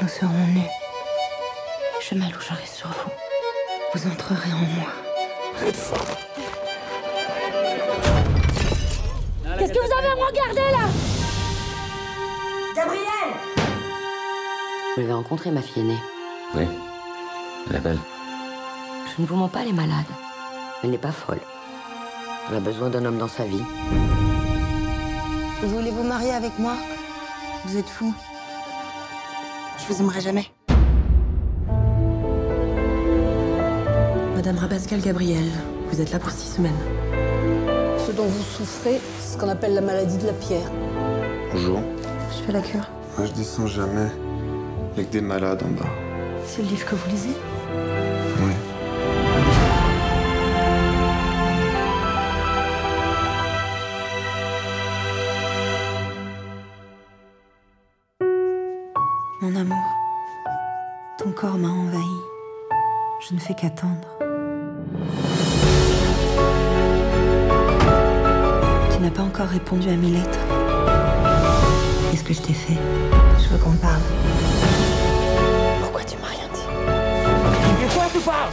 Nous serons nus. Je m'allongerai sur vous. Vous entrerez en moi. Qu'est-ce que vous avez à me regarder, là? Gabriel! Vous l'avez rencontrée, ma fille aînée. Oui, elle est belle. Je ne vous mens pas, elle est malade. Elle n'est pas folle. Elle a besoin d'un homme dans sa vie. Vous voulez vous marier avec moi? Vous êtes fou. Je vous aimerai jamais. Madame Rabascal Gabriel, vous êtes là pour 6 semaines. Ce dont vous souffrez, c'est ce qu'on appelle la maladie de la pierre. Bonjour. Je fais la cure. Moi, je descends jamais. Il y a que des malades en bas. C'est le livre que vous lisez? Oui. Mon amour, ton corps m'a envahi. Je ne fais qu'attendre. Tu n'as pas encore répondu à mes lettres. Qu'est-ce que je t'ai fait? Je veux qu'on parle. Pourquoi tu m'as rien dit? De quoi tu parles?